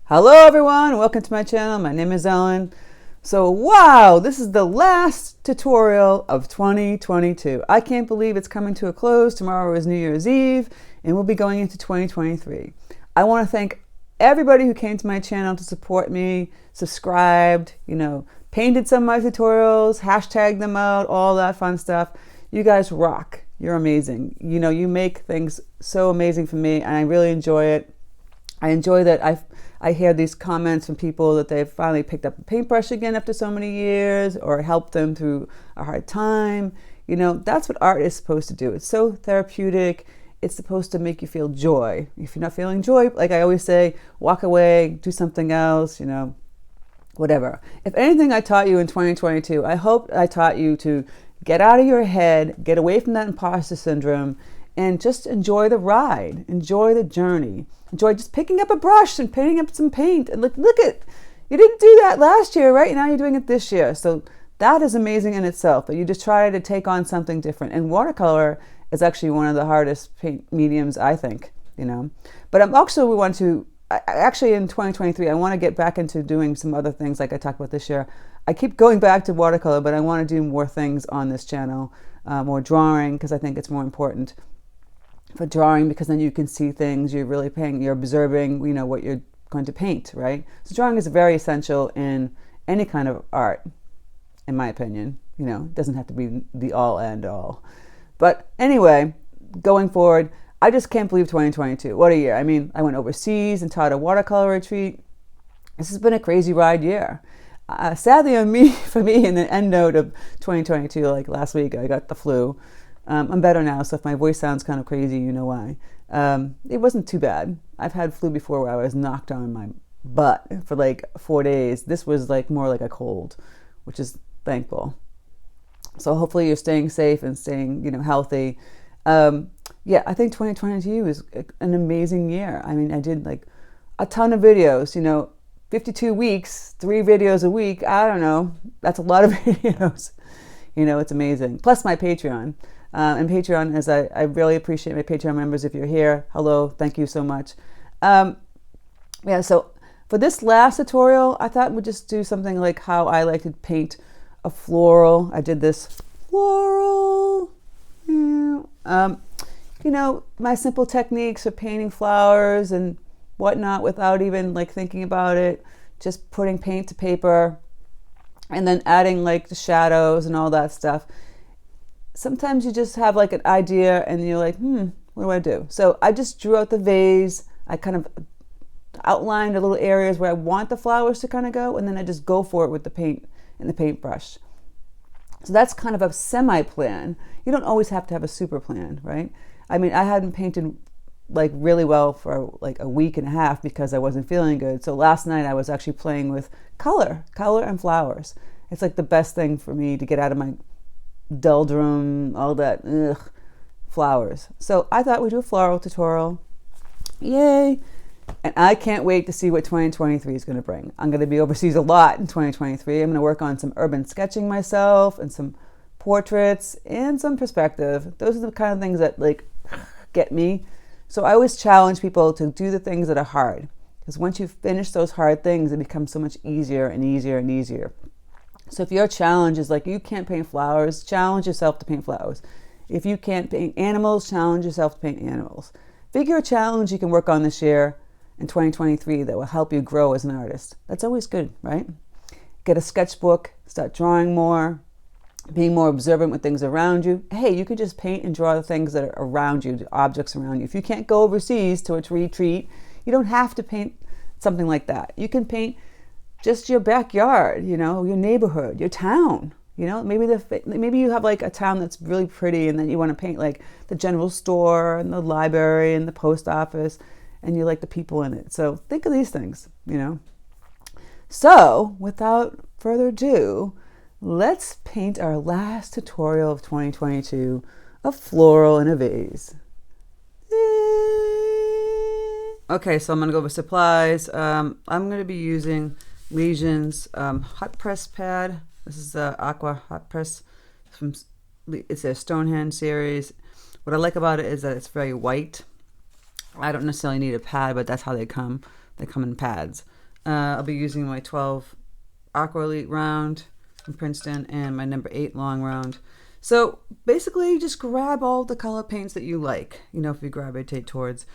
Hello everyone, welcome to my channel. My name is Ellen. So wow, this is the last tutorial of 2022. I can't believe it's coming to a close. Tomorrow is New Year's Eve and we'll be going into 2023. I want to thank everybody who came to my channel to support me, subscribed, painted some of my tutorials, hashtagged them out, all that fun stuff. You guys rock. You're amazing. You make things so amazing for me and I really enjoy it. I enjoy that I hear these comments from people that they've finally picked up a paintbrush again after so many years, or helped them through a hard time. That's what art is supposed to do. It's so therapeutic. It's supposed to make you feel joy. If you're not feeling joy, like I always say, walk away, do something else, whatever. If anything I taught you in 2022, I hope I taught you to get out of your head, get away from that imposter syndrome, and just enjoy the ride, enjoy the journey. Enjoy just picking up a brush and painting up some paint. And look at, you didn't do that last year, right? Now you're doing it this year. So that is amazing in itself, that you just try to take on something different. And watercolor is actually one of the hardest paint mediums, I think, But I'm also, actually in 2023, I want to get back into doing some other things like I talked about this year. I keep going back to watercolor, but I want to do more things on this channel, more drawing, because I think it's more important for drawing, because then you can see things, you're really painting, you're observing, what you're going to paint, right? So drawing is very essential in any kind of art, in my opinion. It doesn't have to be the all and all. But anyway, going forward, I just can't believe 2022. What a year. I mean, I went overseas and taught a watercolor retreat. This has been a crazy ride year. Sadly, for me, in the end note of 2022, like last week, I got the flu. I'm better now, so if my voice sounds kind of crazy, you know why. It wasn't too bad. I've had flu before where I was knocked on my butt for like 4 days. This was like more like a cold, which is thankful. So hopefully you're staying safe and staying, healthy. Yeah, I think 2022 is an amazing year. I mean, I did like a ton of videos, 52 weeks, 3 videos a week. I don't know. That's a lot of videos. It's amazing. Plus my Patreon. And Patreon, I really appreciate my Patreon members. If you're here, hello, thank you so much. Yeah, so for this last tutorial, I thought we'd just do something like how I like to paint a floral. I did this floral. My simple techniques for painting flowers and whatnot without even like thinking about it. Just putting paint to paper and then adding like the shadows and all that stuff. Sometimes you just have like an idea and you're like, what do I do? So I just drew out the vase. I kind of outlined the little areas where I want the flowers to kind of go, and then I just go for it with the paint and the paintbrush. So that's kind of a semi-plan. You don't always have to have a super plan, right? I mean, I hadn't painted like really well for like a week and a half because I wasn't feeling good. So last night I was actually playing with color and flowers. It's like the best thing for me to get out of my doldrum, all that flowers. So I thought we'd do a floral tutorial. Yay! And I can't wait to see what 2023 is going to bring. I'm going to be overseas a lot in 2023. I'm going to work on some urban sketching myself and some portraits and some perspective. Those are the kind of things that like get me. So I always challenge people to do the things that are hard, because once you finish those hard things, it becomes so much easier and easier and easier. So if your challenge is like you can't paint flowers, challenge yourself to paint flowers. If you can't paint animals, challenge yourself to paint animals. Figure a challenge you can work on this year in 2023 that will help you grow as an artist. That's always good, right? Get a sketchbook, start drawing more, being more observant with things around you. Hey, you could just paint and draw the things that are around you, the objects around you. If you can't go overseas to a retreat, you don't have to paint something like that. You can paint just your backyard, your neighborhood, your town. Maybe you have like a town that's really pretty and then you want to paint like the general store and the library and the post office and you like the people in it. So think of these things, So without further ado, let's paint our last tutorial of 2022, a floral in a vase. Okay, so I'm going to go over supplies. I'm going to be using Legion's hot press pad. This is the Aqua hot press. It's a Stonehenge series. What I like about it is that it's very white. I don't necessarily need a pad, but that's how they come. They come in pads. I'll be using my 12 Aqua Elite round from Princeton and my number 8 long round. So basically just grab all the color paints that you like, you know, if you gravitate towards.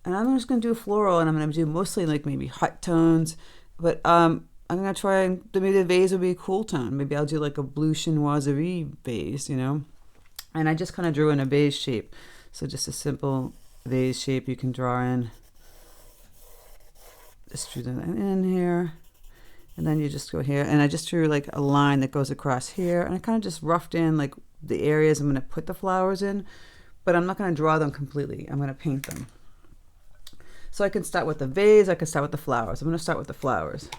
And I'm just going to do a floral, and I'm going to do mostly like maybe hot tones, but I'm going to try, maybe the vase will be a cool tone. Maybe I'll do like a blue chinoiserie vase, you know. And I just kind of drew in a vase shape. So just a simple vase shape you can draw in. Just drew that in here. And then you just go here. And I just drew like a line that goes across here. And I kind of just roughed in like the areas I'm going to put the flowers in. But I'm not going to draw them completely. I'm going to paint them. So I can start with the vase. I can start with the flowers. I'm going to start with the flowers.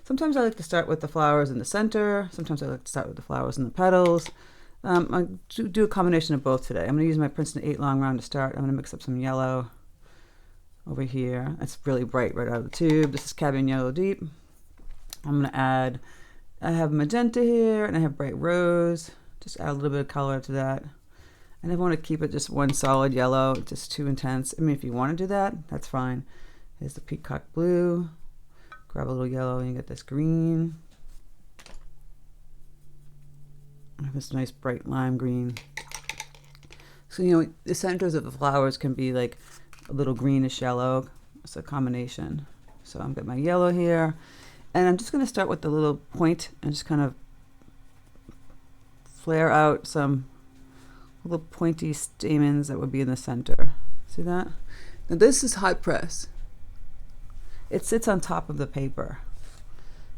Sometimes I like to start with the flowers in the center. Sometimes I like to start with the flowers in the petals. I do a combination of both today. I'm going to use my Princeton 8 long round to start. I'm going to mix up some yellow over here. It's really bright right out of the tube. This is cadmium yellow deep. I'm going to add, I have magenta here and I have bright rose. Just add a little bit of color to that. And I want to keep it just one solid yellow, just too intense. I mean, if you want to do that, that's fine. Here's the peacock blue. Grab a little yellow and you get this green. I have this nice bright lime green. So, you know, the centers of the flowers can be like a little greenish yellow. It's a combination. So I've got my yellow here. And I'm just going to start with the little point and just kind of flare out some little pointy stamens that would be in the center. See that? Now this is hot press. It sits on top of the paper.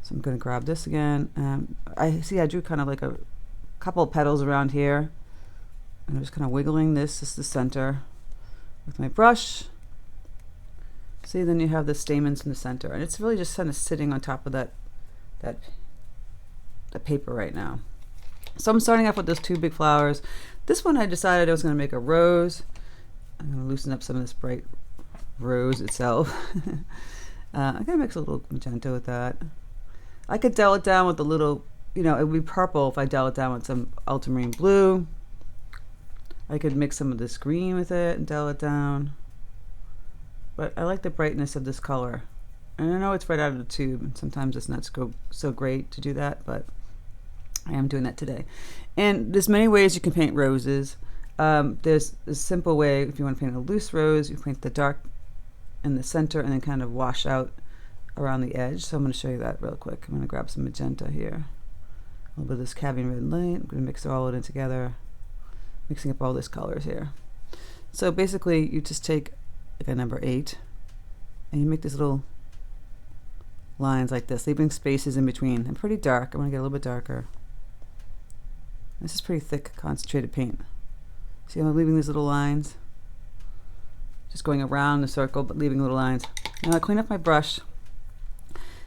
So I'm going to grab this again. I drew kind of like a couple of petals around here. And I'm just kind of wiggling this. This is the center with my brush. See, then you have the stamens in the center. And it's really just kind of sitting on top of the paper right now. So I'm starting off with those 2 big flowers. This one I decided I was going to make a rose. I'm going to loosen up some of this bright rose itself. I'm going to mix a little magenta with that. I could dull it down with a little, you know, it would be purple if I dull it down with some ultramarine blue. I could mix some of this green with it and dull it down. But I like the brightness of this color. And I know it's right out of the tube, and sometimes it's not so great to do that, but I am doing that today. And there's many ways you can paint roses. There's a simple way. If you want to paint a loose rose, you paint the dark in the center and then kind of wash out around the edge. So I'm going to show you that real quick. I'm going to grab some magenta here. A little bit of this cadmium red light. I'm going to mix all of it together, mixing up all these colors here. So basically you just take like a number 8 and you make these little lines like this, leaving spaces in between. And pretty dark. I'm going to get a little bit darker. This is pretty thick, concentrated paint. See how I'm leaving these little lines? Just going around the circle, but leaving little lines. Now I clean up my brush,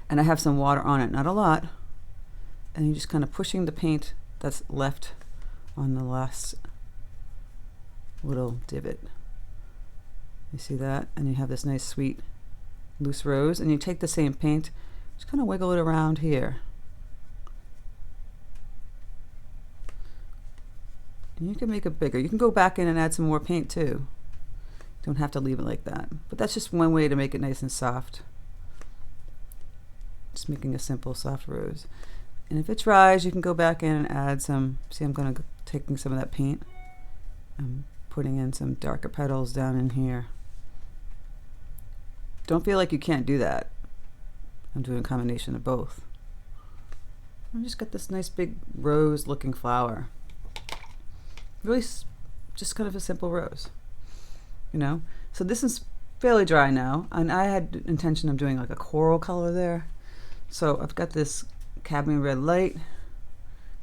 and I have some water on it, not a lot. And you're just kind of pushing the paint that's left on the last little divot. You see that? And you have this nice, sweet, loose rose. And you take the same paint, just kind of wiggle it around here. And you can make it bigger. You can go back in and add some more paint too. Don't have to leave it like that. But that's just one way to make it nice and soft. Just making a simple soft rose. And if it dries, you can go back in and add some, see I'm going to taking some of that paint and putting in some darker petals down in here. Don't feel like you can't do that. I'm doing a combination of both. I just got this nice big rose looking flower. Really just kind of a simple rose, you know. So this is fairly dry now, and I had intention of doing like a coral color there. So I've got this cadmium red light.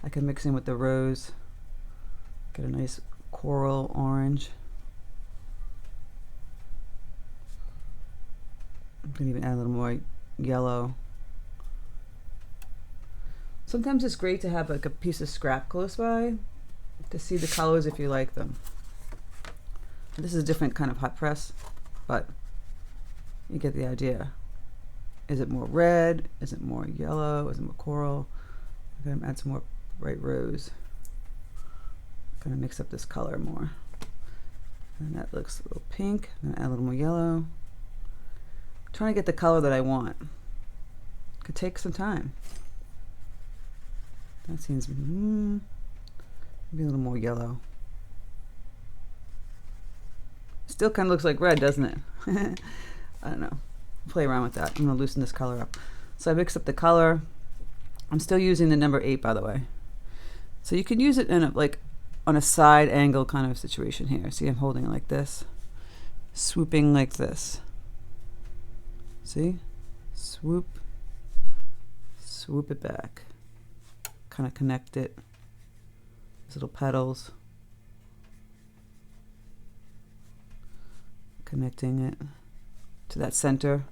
I can mix in with the rose, get a nice coral orange. I'm gonna even add a little more yellow. Sometimes it's great to have like a piece of scrap close by to see the colors if you like them. This is a different kind of hot press, but you get the idea. Is it more red? Is it more yellow? Is it more coral? I'm gonna add some more bright rose. I'm gonna mix up this color more. And that looks a little pink. I'm gonna add a little more yellow. trying to get the color that I want. Could take some time. That seems maybe a little more yellow. Still kind of looks like red, doesn't it? I don't know. Play around with that. I'm going to loosen this color up. So I mixed up the color. I'm still using the number 8, by the way. So you can use it in like on a side angle kind of situation here. See, I'm holding it like this, swooping like this. See? Swoop, swoop it back. Kind of connect it. These little petals. Connecting it to that center.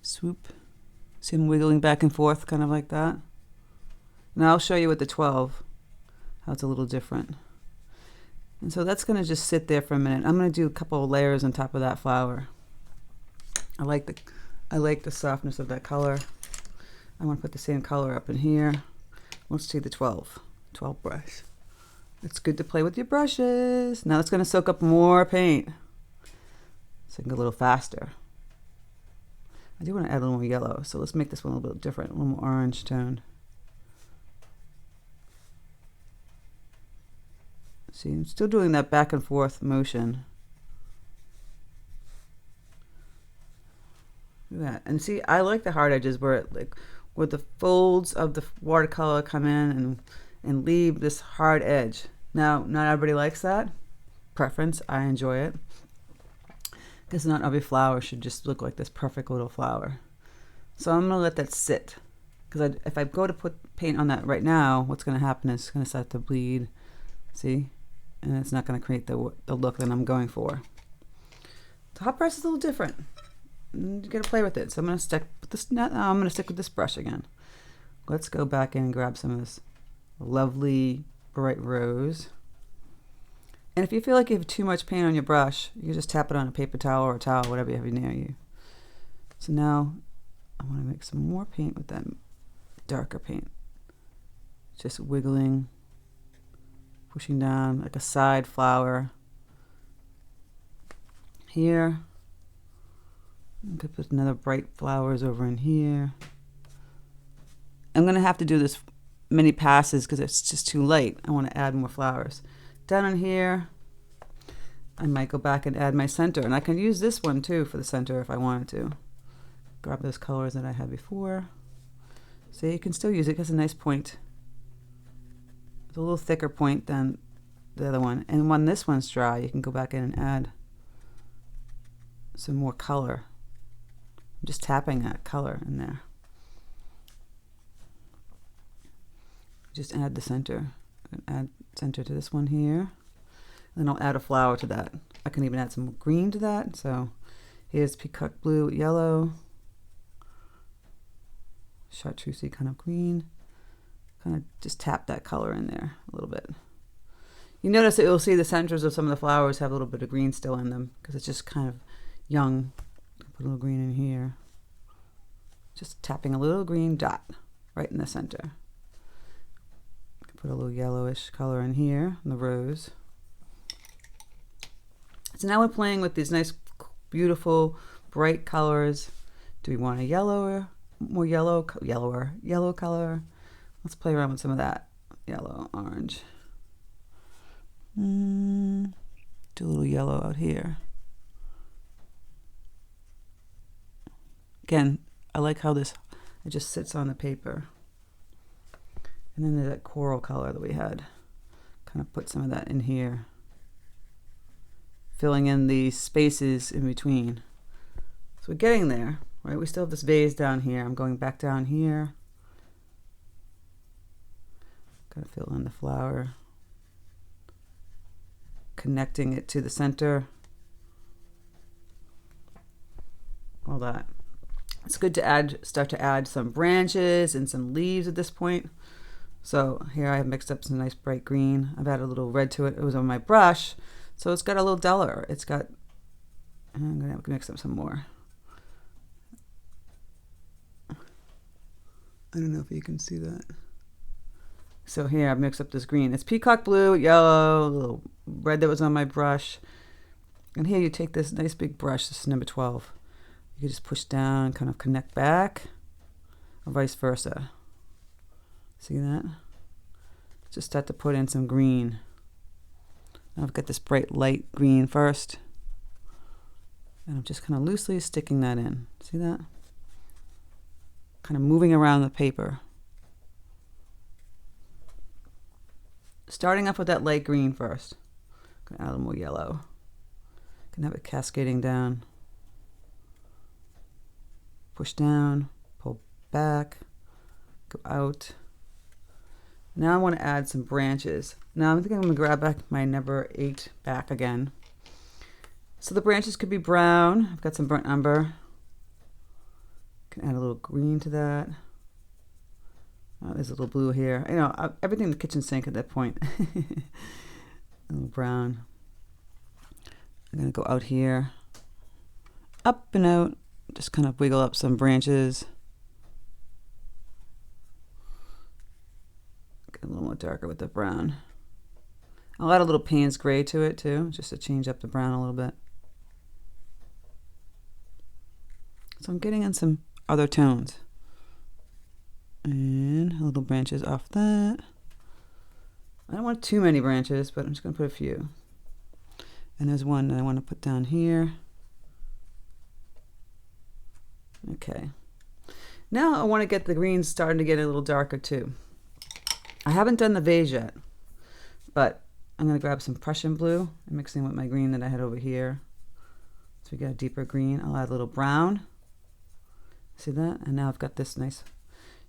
Swoop. See them wiggling back and forth, kind of like that. Now I'll show you with the 12 how it's a little different. And so that's going to just sit there for a minute. I'm going to do a couple of layers on top of that flower. I like the softness of that color. I want to put the same color up in here. Let's see the 12 brush. It's good to play with your brushes. Now it's going to soak up more paint, so I can go a little faster. I do want to add a little more yellow, so let's make this one a little bit different, a little more orange toned. See, I'm still doing that back and forth motion. Look at that. And see, I like the hard edges where the folds of the watercolor come in and leave this hard edge. Now, not everybody likes that. Preference, I enjoy it. Because not every flower should just look like this perfect little flower. So I'm going to let that sit. Because if I go to put paint on that right now, what's going to happen is it's going to start to bleed. See? And it's not going to create the look that I'm going for. The hot brush is a little different. You got to play with it. So I'm going to stick with this. I'm going to stick with this brush again. Let's go back in and grab some of this lovely bright rose. And if you feel like you have too much paint on your brush, you can just tap it on a paper towel or a towel, whatever you have near you. So now I want to make some more paint with that darker paint. Just wiggling, pushing down like a side flower. Here. I could put another bright flowers over in here. I'm going to have to do this many passes because it's just too late. I want to add more flowers. Down in here, I might go back and add my center. And I can use this one too for the center if I wanted to. Grab those colors that I had before. So you can still use it because it's a nice point. It's a little thicker point than the other one. And when this one's dry, you can go back in and add some more color. I'm just tapping that color in there. Just add the center. Add center to this one here. Then I'll add a flower to that. I can even add some green to that. So here's peacock blue, yellow, chartreusey kind of green. Kind of just tap that color in there a little bit. You notice that you'll see the centers of some of the flowers have a little bit of green still in them because it's just kind of young. Put a little green in here. Just tapping a little green dot right in the center. Put a little yellowish color in here, in the rose. So now we're playing with these nice, beautiful, bright colors. Do we want a yellower, more yellow color? Let's play around with some of that. Yellow, orange. Do a little yellow out here. Again, I like how it just sits on the paper. And then there's that coral color that we had. Kind of put some of that in here. Filling in the spaces in between. So we're getting there, right? We still have this vase down here. I'm going back down here. Gotta fill in the flower. Connecting it to the center. All that. It's good to start to add some branches and some leaves at this point. So here I have mixed up some nice bright green. I've added a little red to it. It was on my brush. So it's got a little duller. I'm going to mix up some more. I don't know if you can see that. So here I've mixed up this green. It's peacock blue, yellow, a little red that was on my brush. And here you take this nice big brush, this is number 12. You can just push down, kind of connect back, or vice versa. See that? Just start to put in some green. Now I've got this bright light green first. And I'm just kind of loosely sticking that in. See that? Kind of moving around the paper. Starting off with that light green first. Gonna add a little more yellow. Can have it cascading down. Push down, pull back, go out. Now I want to add some branches. Now I think I'm going to grab back my number 8 back again. So the branches could be brown. I've got some burnt umber. Can add a little green to that. Oh, there's a little blue here. You know, everything in the kitchen sink at that point. A little brown. I'm going to go out here, up and out, just kind of wiggle up some branches. Get a little more darker with the brown. I'll add a little Payne's gray to it too, just to change up the brown a little bit. So I'm getting in some other tones. And a little branches off that. I don't want too many branches, but I'm just going to put a few. And there's one that I want to put down here. Okay. Now I want to get the greens starting to get a little darker too. I haven't done the vase yet, but I'm going to grab some Prussian blue and mix in with my green that I had over here. So we got a deeper green. I'll add a little brown. See that? And now I've got this nice.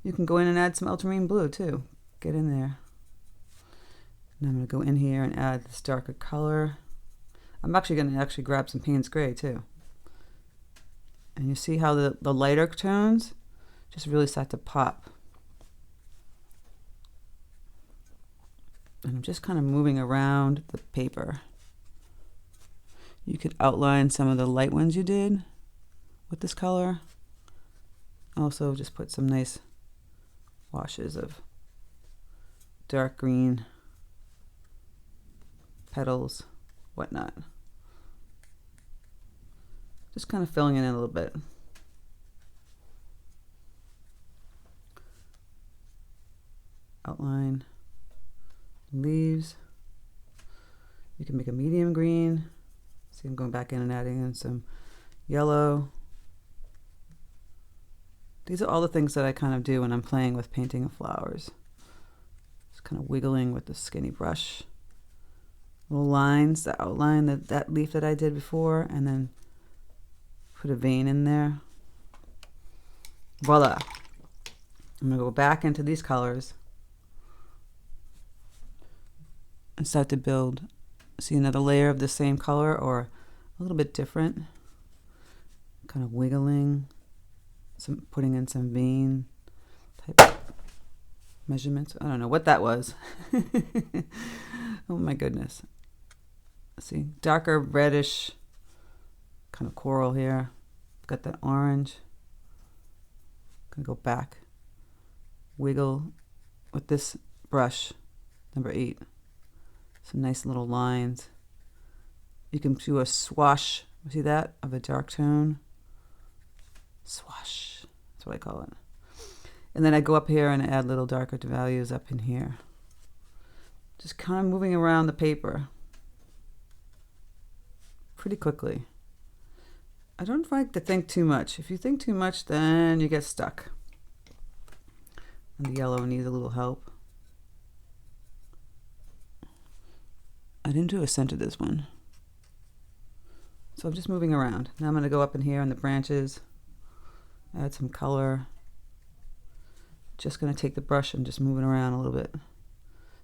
You can go in and add some ultramarine blue too. Get in there. And I'm going to go in here and add this darker color. I'm actually going to grab some Payne's gray too. And you see how the lighter tones just really start to pop. And I'm just kind of moving around the paper. You could outline some of the light ones you did with this color. Also just put some nice washes of dark green petals, whatnot. Just kind of filling it in a little bit. Outline leaves. You can make a medium green. See, I'm going back in and adding in some yellow. These are all the things that I kind of do when I'm playing with painting of flowers. Just kind of wiggling with the skinny brush. Little lines that outline that leaf that I did before, and then put a vein in there. Voila. I'm going to go back into these colors and start to build. See another layer of the same color or a little bit different. Kind of wiggling, putting in some vein type measurements. I don't know what that was. Oh my goodness. See, darker reddish kind of coral here. Got that orange. Gonna go back, wiggle with this brush, number 8. Some nice little lines. You can do a swash, see that, of a dark tone. Swash, that's what I call it. And then I go up here and add little darker values up in here. Just kind of moving around the paper pretty quickly. I don't like to think too much. If you think too much, then you get stuck. And the yellow needs a little help. I didn't do a center this one. So I'm just moving around. Now I'm going to go up in here on the branches, add some color. Just going to take the brush and just move it around a little bit.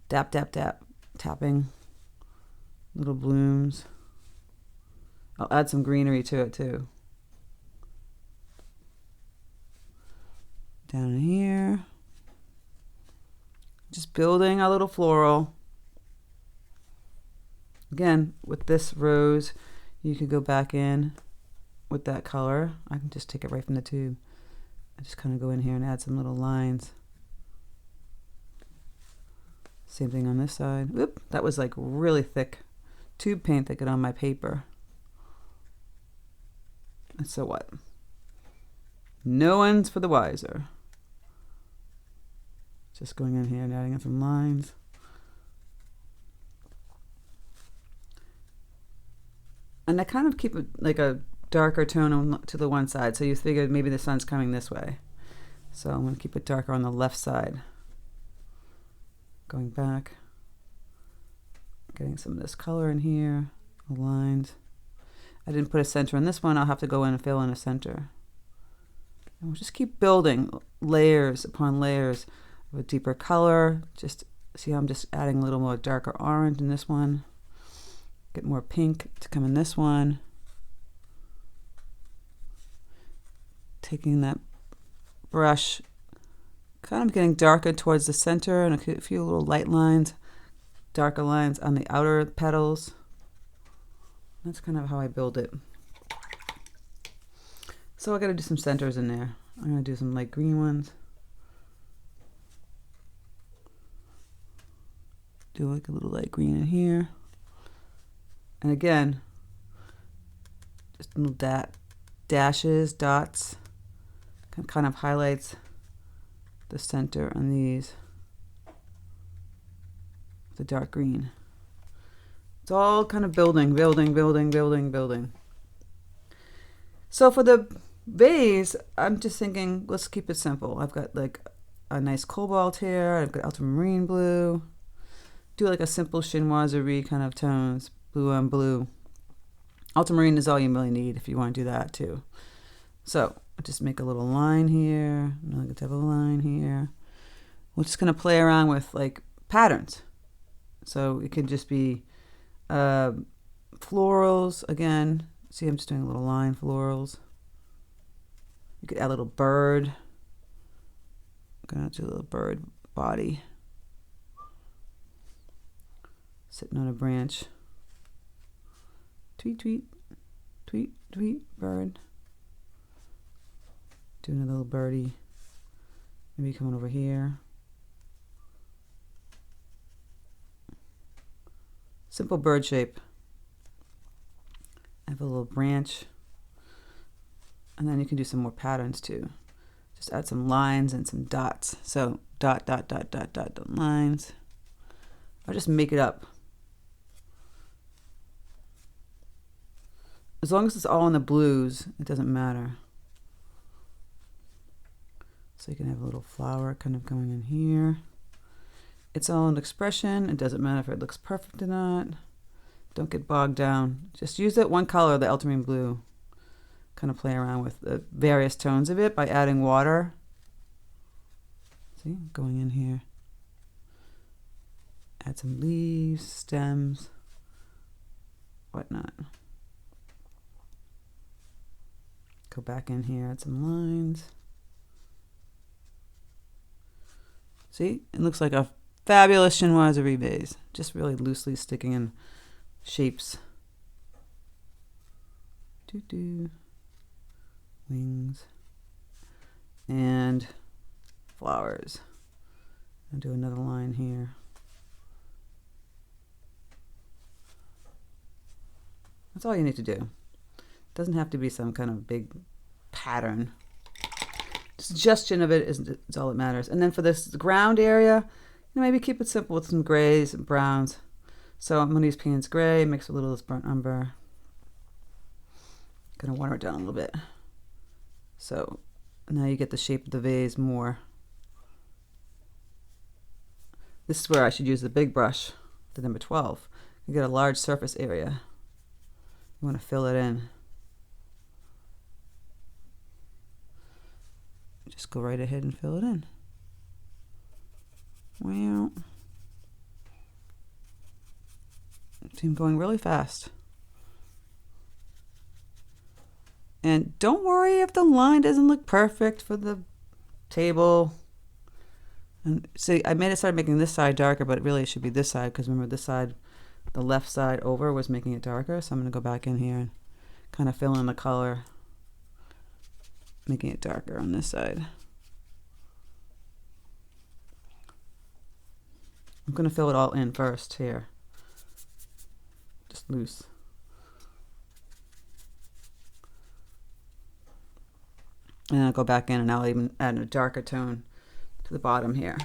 Dap, dap, dap, tapping. Little blooms. I'll add some greenery to it too. Down here. Just building a little floral. Again, with this rose, you could go back in with that color. I can just take it right from the tube. I just kind of go in here and add some little lines. Same thing on this side. Oop, that was like really thick tube paint that got on my paper. And so what? No one's for the wiser. Just going in here and adding in some lines. And I kind of keep it like a darker tone to the one side. So you figure maybe the sun's coming this way. So I'm going to keep it darker on the left side. Going back. Getting some of this color in here. Lines. I didn't put a center in this one. I'll have to go in and fill in a center. And we'll just keep building layers upon layers of a deeper color. Just see how I'm just adding a little more darker orange in this one. Get more pink to come in this one. Taking that brush, kind of getting darker towards the center and a few little light lines, darker lines on the outer petals. That's kind of how I build it. So I got to do some centers in there. I'm going to do some light green ones. Do like a little light green in here. And again, just little dashes, dots, kind of highlights the center on these. The dark green. It's all kind of building. So for the vase, I'm just thinking, let's keep it simple. I've got like a nice cobalt here. I've got ultramarine blue. Do like a simple chinoiserie kind of tones, blue on blue. Ultramarine is all you really need if you want to do that too. So I'll just make a little line here, another type of line here. We're just going to play around with like patterns. So it could just be florals again. See, I'm just doing a little line florals. You could add a little bird. I'm going to do a little bird body. Sitting on a branch. Tweet, tweet, tweet, tweet, bird. Doing a little birdie. Maybe coming over here. Simple bird shape. I have a little branch. And then you can do some more patterns too. Just add some lines and some dots. So dot, dot, dot, dot, dot, dot, lines. Or just make it up. As long as it's all in the blues, it doesn't matter. So you can have a little flower kind of going in here. It's all an expression. It doesn't matter if it looks perfect or not. Don't get bogged down. Just use that one color, the ultramarine blue. Kind of play around with the various tones of it by adding water. See, going in here. Add some leaves, stems, whatnot. Go back in here, add some lines. See, it looks like a fabulous chinoiserie vase. Just really loosely sticking in shapes. Doo-doo. Wings. And flowers. I'll do another line here. That's all you need to do. It doesn't have to be some kind of big pattern. Suggestion of it is all that matters. And then for this ground area, maybe keep it simple with some grays and browns. So I'm going to use Paynes gray, mix a little of this burnt umber. Going to water it down a little bit. So now you get the shape of the vase more. This is where I should use the big brush, the number 12. You get a large surface area. You want to fill it in. Just go right ahead and fill it in. Wow. I'm going really fast. And don't worry if the line doesn't look perfect for the table. And see, I started making this side darker, but it really should be this side, because remember this side, the left side over was making it darker. So I'm going to go back in here and kind of fill in the color, making it darker on this side. I'm going to fill it all in first here. Just loose. And I'll go back in and I'll even add a darker tone to the bottom here.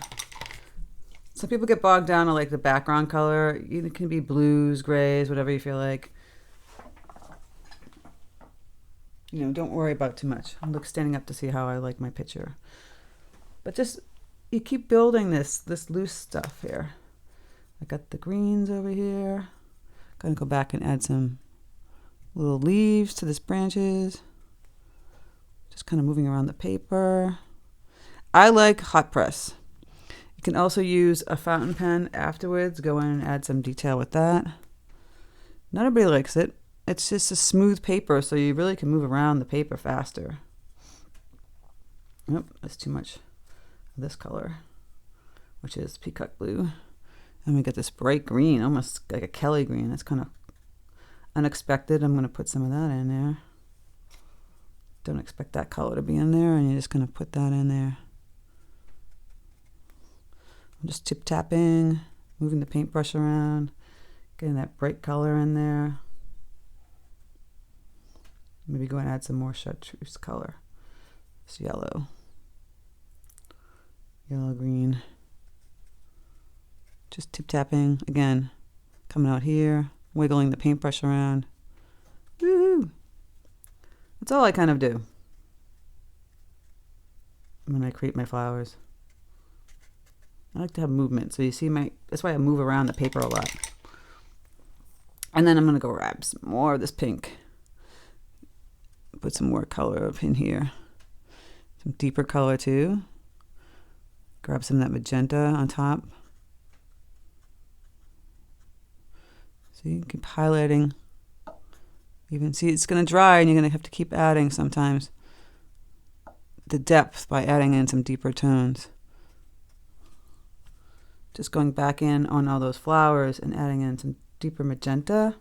Some people get bogged down on like the background color. It can be blues, grays, whatever you feel like. You know, don't worry about too much. I'm standing up to see how I like my picture. But just, you keep building this loose stuff here. I got the greens over here. Gonna go back and add some little leaves to this branches. Just kind of moving around the paper. I like hot press. You can also use a fountain pen afterwards. Go in and add some detail with that. Not everybody likes it. It's just a smooth paper, so you really can move around the paper faster. Nope, that's too much of this color, which is peacock blue. And we get this bright green, almost like a Kelly green. That's kind of unexpected. I'm going to put some of that in there. Don't expect that color to be in there, and you're just going to put that in there. I'm just tip-tapping, moving the paintbrush around, getting that bright color in there. Maybe go and add some more chartreuse color. It's yellow. Yellow, green. Just tip-tapping, again, coming out here, wiggling the paintbrush around. Woohoo! That's all I kind of do when I create my flowers. I like to have movement, so you see that's why I move around the paper a lot. And then I'm going to go grab some more of this pink. Put some more color up in here. Some deeper color too. Grab some of that magenta on top. See, keep highlighting. Even see it's going to dry and you're going to have to keep adding sometimes the depth by adding in some deeper tones. Just going back in on all those flowers and adding in some deeper magenta.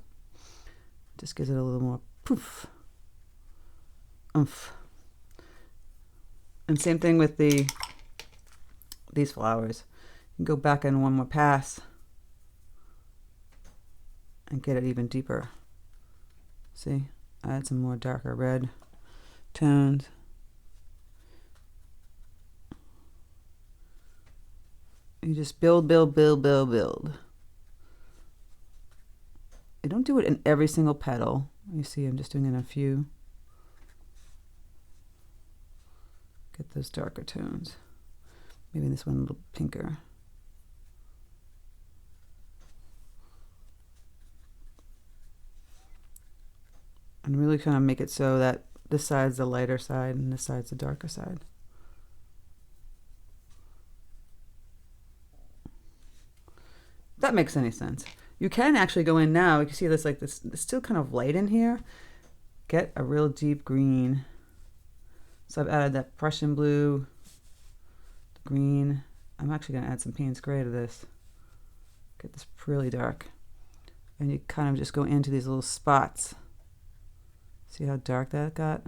Just gives it a little more poof. Oomph. And same thing with these flowers. You can go back in one more pass and get it even deeper. See, add some more darker red tones. You just build, build, build, build, build. I don't do it in every single petal. You see, I'm just doing it in a few. Get those darker tones. Maybe this one a little pinker. And really kind of make it so that this side's the lighter side and this side's the darker side. If that makes any sense. You can actually go in now. You can see this, like this, it's still kind of light in here. Get a real deep green. So I've added that Prussian blue, the green. I'm actually going to add some Paynes gray to this. Get this really dark. And you kind of just go into these little spots. See how dark that got?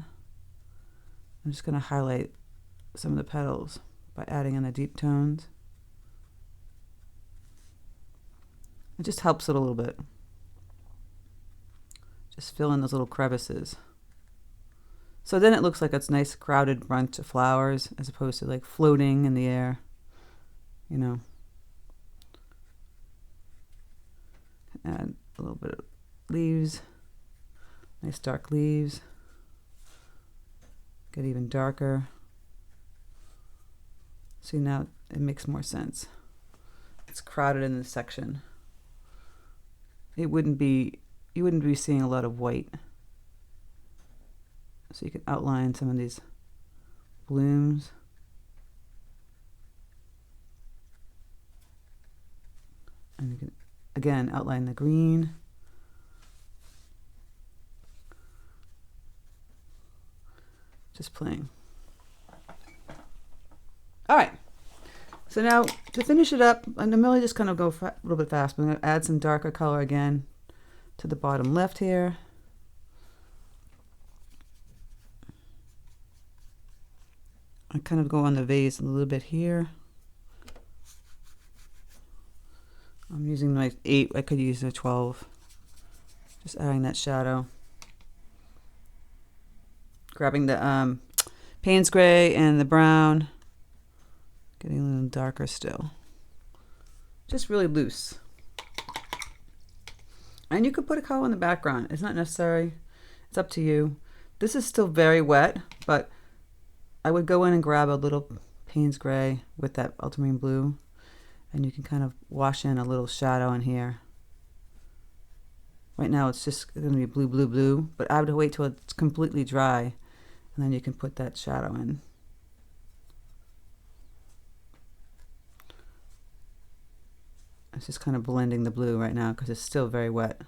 I'm just going to highlight some of the petals by adding in the deep tones. It just helps it a little bit. Just fill in those little crevices. So then it looks like it's a nice crowded bunch of flowers as opposed to like floating in the air, you know. Add a little bit of leaves, nice dark leaves. Get even darker. See, now it makes more sense. It's crowded in this section. You wouldn't be seeing a lot of white. So you can outline some of these blooms. And you can, again, outline the green. Just playing. All right. So now to finish it up, and I'm really just going to go a little bit fast. I'm going to add some darker color again to the bottom left here. I kind of go on the vase a little bit here. I'm using my 8. I could use a 12. Just adding that shadow. Grabbing the Paynes gray and the brown. Getting a little darker still. Just really loose. And you could put a color in the background. It's not necessary. It's up to you. This is still very wet, but I would go in and grab a little Paynes gray with that ultramarine blue, and you can kind of wash in a little shadow in here. Right now it's just going to be blue, blue, blue, but I would wait till it's completely dry, and then you can put that shadow in. It's just kind of blending the blue right now because it's still very wet.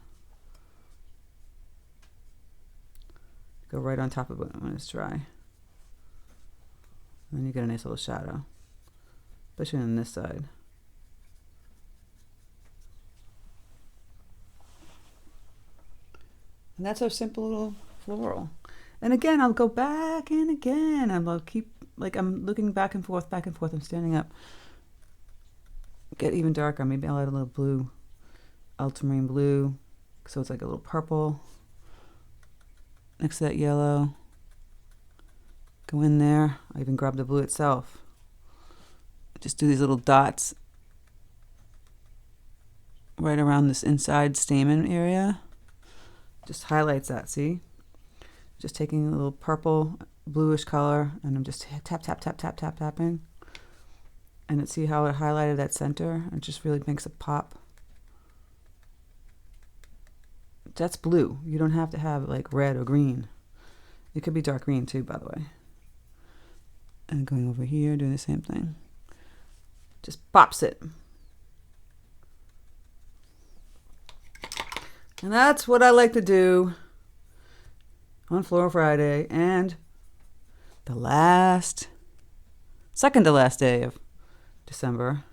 Go right on top of it when it's dry. And then you get a nice little shadow, especially on this side. And that's our simple little floral. And again, I'll go back and again. I'll keep, like, I'm looking back and forth, back and forth. I'm standing up. Get even darker. Maybe I'll add a little blue, ultramarine blue, so it's like a little purple next to that yellow. Go in there. I even grab the blue itself. Just do these little dots right around this inside stamen area. Just highlights that, see? Just taking a little purple, bluish color, and I'm just tap, tap, tap, tap, tap, tapping. And see how it highlighted that center? It just really makes it pop. That's blue. You don't have to have like red or green. It could be dark green too, by the way. And going over here, doing the same thing. Just pops it. And that's what I like to do on Floral Friday and the second to last day of December.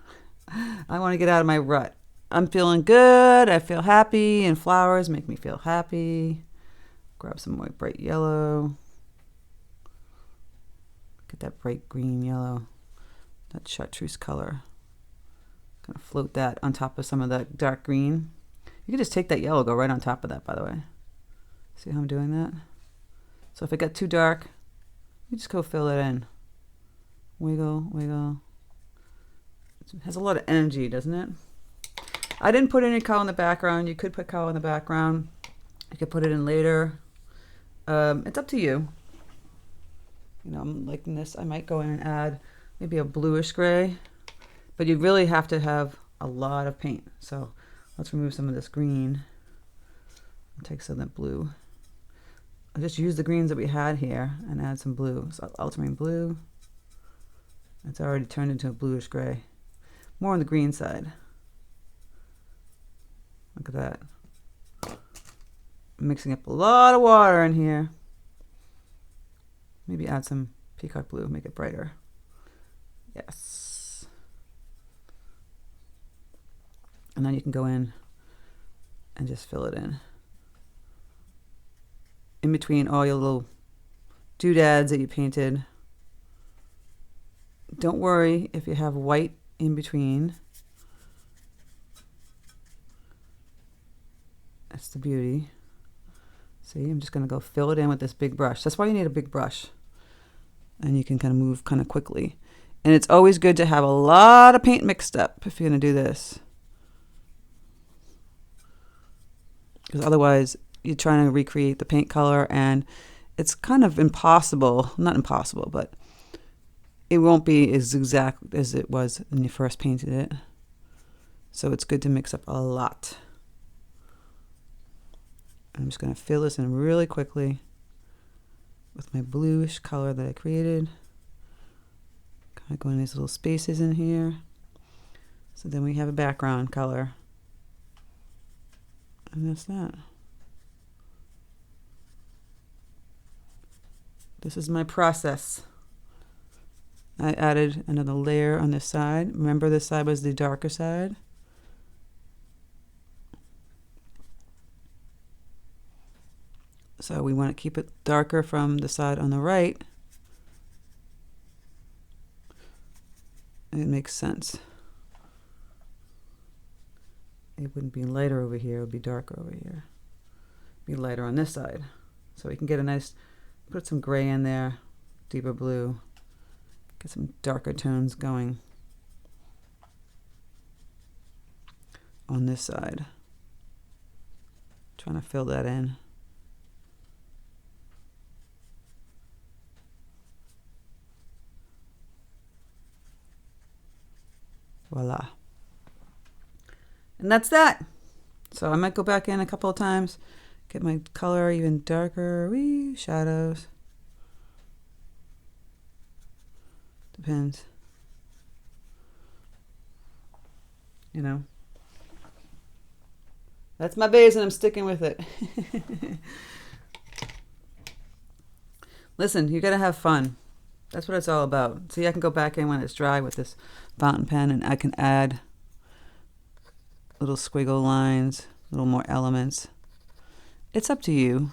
I want to get out of my rut. I'm feeling good. I feel happy, and flowers make me feel happy. Grab some more bright yellow. Get that bright green yellow, that chartreuse color. Gonna float that on top of some of that dark green. You can just take that yellow, go right on top of that, by the way. See how I'm doing that? So if it got too dark, you just go fill it in. Wiggle, wiggle. It has a lot of energy, doesn't it? I didn't put any color in the background. You could put color in the background. You could put it in later. It's up to you. You know, I'm liking this. I might go in and add maybe a bluish gray, but you really have to have a lot of paint. So let's remove some of this green and take some of that blue. I'll just use the greens that we had here and add some blue. So ultramarine blue. It's already turned into a bluish gray. More on the green side. Look at that. I'm mixing up a lot of water in here. Maybe add some peacock blue, make it brighter. Yes. And then you can go in and just fill it in. In between all your little doodads that you painted. Don't worry if you have white in between. That's the beauty. See, I'm just going to go fill it in with this big brush. That's why you need a big brush. And you can kind of move kind of quickly. And it's always good to have a lot of paint mixed up if you're going to do this. Because otherwise, you're trying to recreate the paint color, and it's kind of impossible. Not impossible, but it won't be as exact as it was when you first painted it. So it's good to mix up a lot. I'm just going to fill this in really quickly with my bluish color that I created. Kind of go in these little spaces in here. So then we have a background color. And that's that. This is my process. I added another layer on this side. Remember, this side was the darker side. So we want to keep it darker from the side on the right. It makes sense. It wouldn't be lighter over here, it would be darker over here. Be lighter on this side. So we can get a nice, put some gray in there, deeper blue. Get some darker tones going on this side. Trying to fill that in. Voila. And that's that. So I might go back in a couple of times, get my color even darker, wee shadows. Depends. You know. That's my base and I'm sticking with it. Listen, you gotta have fun. That's what it's all about. See, I can go back in when it's dry with this fountain pen and I can add little squiggle lines, little more elements. It's up to you.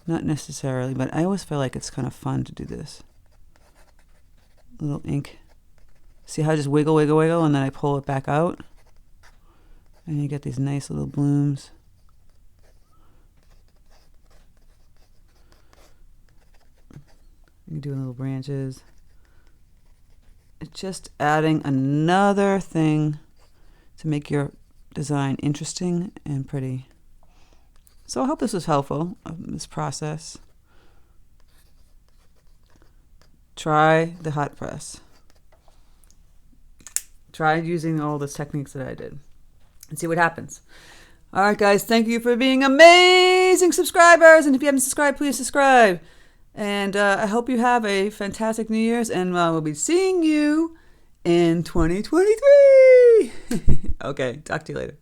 Not necessarily, but I always feel like it's kind of fun to do this. Little ink. See how I just wiggle, wiggle, wiggle, and then I pull it back out? And you get these nice little blooms. You do little branches. It's just adding another thing to make your design interesting and pretty. So I hope this was helpful, this process. Try the hot press. Try using all those techniques that I did and see what happens. All right, guys, thank you for being amazing subscribers. And if you haven't subscribed, please subscribe. And I hope you have a fantastic New Year's, and we'll be seeing you in 2023. Okay, talk to you later.